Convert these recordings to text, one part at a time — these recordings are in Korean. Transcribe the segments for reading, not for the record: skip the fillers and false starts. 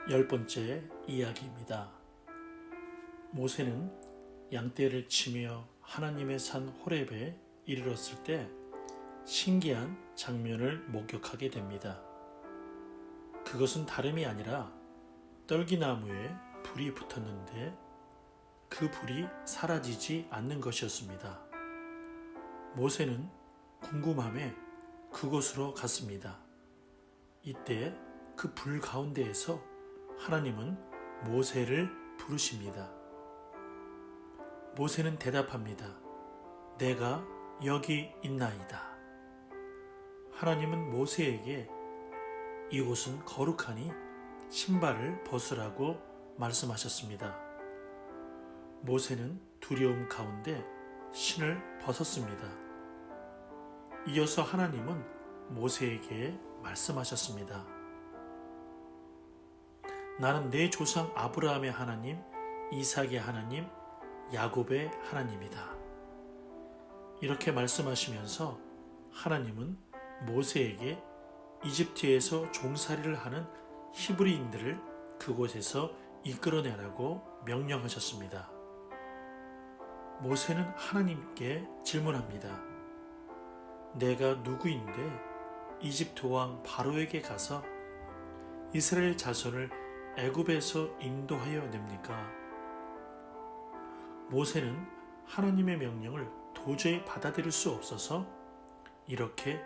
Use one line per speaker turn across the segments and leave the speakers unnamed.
10번째 이야기입니다. 모세는 양떼를 치며 하나님의 산 호렙에 이르렀을 때 신기한 장면을 목격하게 됩니다. 그것은 다름이 아니라 떨기나무에 불이 붙었는데 그 불이 사라지지 않는 것이었습니다. 모세는 궁금함에 그곳으로 갔습니다. 이때 그 불 가운데에서 하나님은 모세를 부르십니다. 모세는 대답합니다. 내가 여기 있나이다. 하나님은 모세에게 이곳은 거룩하니 신발을 벗으라고 말씀하셨습니다. 모세는 두려움 가운데 신을 벗었습니다. 이어서 하나님은 모세에게 말씀하셨습니다. 나는 내 조상 아브라함의 하나님, 이삭의 하나님, 야곱의 하나님이다. 이렇게 말씀하시면서 하나님은 모세에게 이집트에서 종살이를 하는 히브리인들을 그곳에서 이끌어내라고 명령하셨습니다. 모세는 하나님께 질문합니다. 내가 누구인데 이집트 왕 바로에게 가서 이스라엘 자손을 애굽에서 인도하여 냅니까? 모세는 하나님의 명령을 도저히 받아들일 수 없어서 이렇게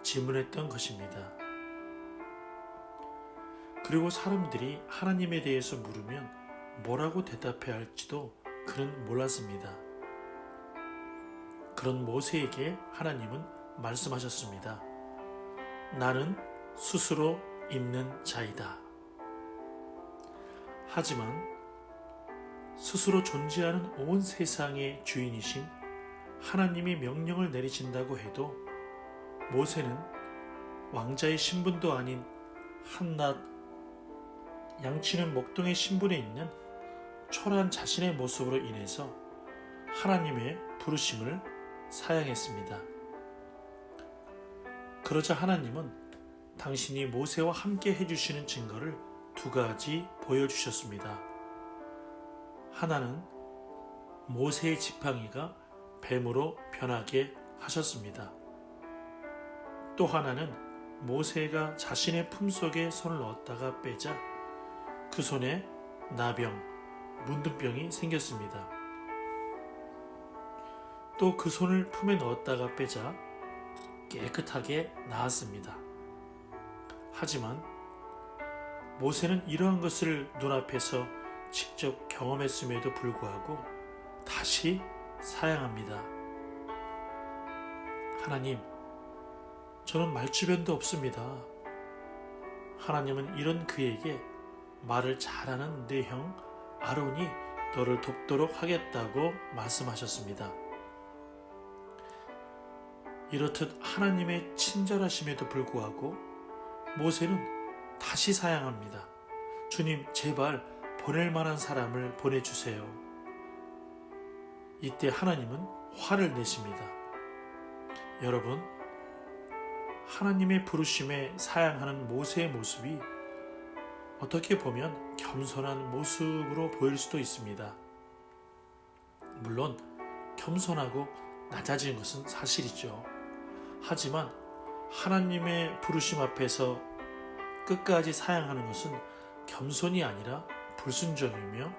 질문했던 것입니다. 그리고 사람들이 하나님에 대해서 물으면 뭐라고 대답해야 할지도 그는 몰랐습니다. 그런 모세에게 하나님은 말씀하셨습니다. 나는 스스로 있는 자이다. 하지만 스스로 존재하는 온 세상의 주인이신 하나님이 명령을 내리신다고 해도 모세는 왕자의 신분도 아닌 한낱 양치는 목동의 신분에 있는 초라한 자신의 모습으로 인해서 하나님의 부르심을 사양했습니다. 그러자 하나님은 당신이 모세와 함께 해주시는 증거를 두 가지 보여주셨습니다. 하나는 모세의 지팡이가 뱀으로 변하게 하셨습니다. 또 하나는 모세가 자신의 품속에 손을 넣었다가 빼자 그 손에 나병, 문둥병이 생겼습니다. 또 그 손을 품에 넣었다가 빼자 깨끗하게 나았습니다. 하지만 모세는 이러한 것을 눈앞에서 직접 경험했음에도 불구하고 다시 사양합니다. 하나님, 저는 말주변도 없습니다. 하나님은 이런 그에게 말을 잘하는 내 형 아론이 너를 돕도록 하겠다고 말씀하셨습니다. 이렇듯 하나님의 친절하심에도 불구하고 모세는 다시 사양합니다. 주님, 제발 보낼 만한 사람을 보내주세요. 이때 하나님은 화를 내십니다. 여러분, 하나님의 부르심에 사양하는 모세의 모습이 어떻게 보면 겸손한 모습으로 보일 수도 있습니다. 물론 겸손하고 낮아진 것은 사실이죠. 하지만 하나님의 부르심 앞에서 끝까지 사양하는 것은 겸손이 아니라 불순종이며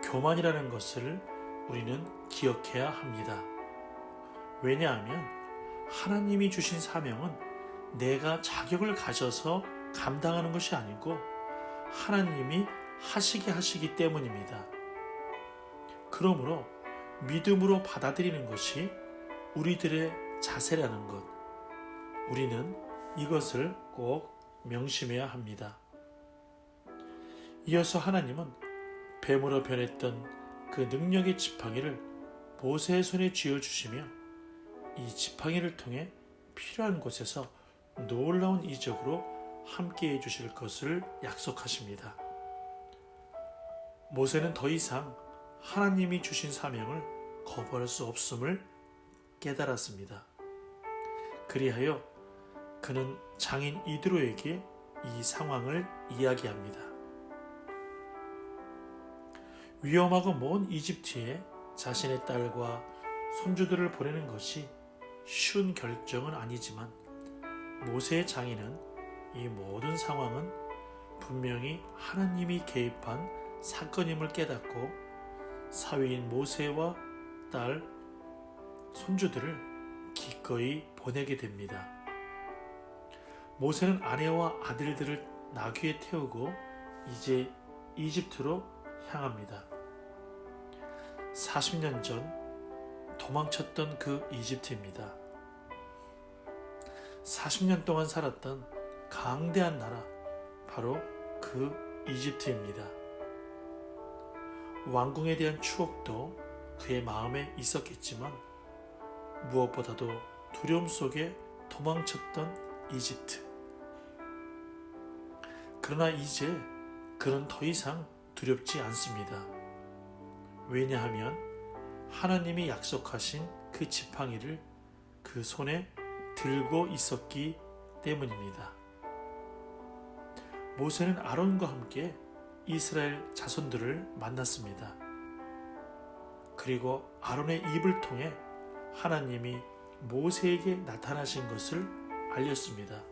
교만이라는 것을 우리는 기억해야 합니다. 왜냐하면 하나님이 주신 사명은 내가 자격을 가져서 감당하는 것이 아니고 하나님이 하시게 하시기 때문입니다. 그러므로 믿음으로 받아들이는 것이 우리들의 자세라는 것, 우리는 이것을 꼭 명심해야 합니다. 이어서 하나님은 뱀으로 변했던 그 능력의 지팡이를 모세의 손에 쥐어주시며 이 지팡이를 통해 필요한 곳에서 놀라운 이적으로 함께해 주실 것을 약속하십니다. 모세는 더 이상 하나님이 주신 사명을 거부할 수 없음을 깨달았습니다. 그리하여 그는 장인 이드로에게 이 상황을 이야기합니다. 위험하고 먼 이집트에 자신의 딸과 손주들을 보내는 것이 쉬운 결정은 아니지만 모세의 장인은 이 모든 상황은 분명히 하나님이 개입한 사건임을 깨닫고 사위인 모세와 딸, 손주들을 기꺼이 보내게 됩니다. 모세는 아내와 아들들을 나귀에 태우고 이제 이집트로 향합니다. 40년 전 도망쳤던 그 이집트입니다. 40년 동안 살았던 강대한 나라, 바로 그 이집트입니다. 왕궁에 대한 추억도 그의 마음에 있었겠지만 무엇보다도 두려움 속에 도망쳤던 이집트. 그러나 이제 그는 더 이상 두렵지 않습니다. 왜냐하면 하나님이 약속하신 그 지팡이를 그 손에 들고 있었기 때문입니다. 모세는 아론과 함께 이스라엘 자손들을 만났습니다. 그리고 아론의 입을 통해 하나님이 모세에게 나타나신 것을 알렸습니다.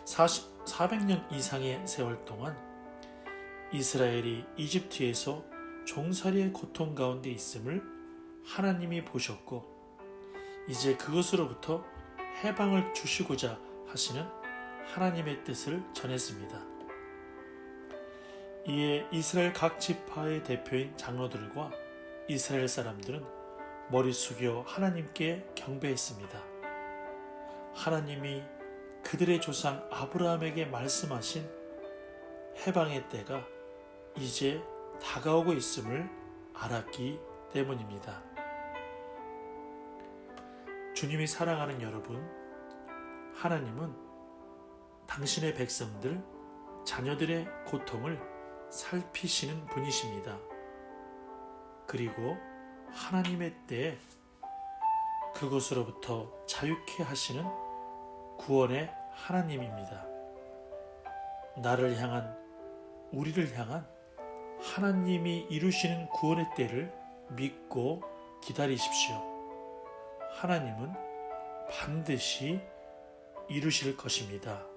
400년 이상의 세월 동안 이스라엘이 이집트에서 종살이의 고통 가운데 있음을 하나님이 보셨고 이제 그것으로부터 해방을 주시고자 하시는 하나님의 뜻을 전했습니다. 이에 이스라엘 각 지파의 대표인 장로들과 이스라엘 사람들은 머리 숙여 하나님께 경배했습니다. 하나님이 그들의 조상 아브라함에게 말씀하신 해방의 때가 이제 다가오고 있음을 알았기 때문입니다. 주님이 사랑하는 여러분, 하나님은 당신의 백성들, 자녀들의 고통을 살피시는 분이십니다. 그리고 하나님의 때에 그것으로부터 자유케 하시는 구원의 하나님입니다. 나를 향한, 우리를 향한 하나님이 이루시는 구원의 때를 믿고 기다리십시오. 하나님은 반드시 이루실 것입니다.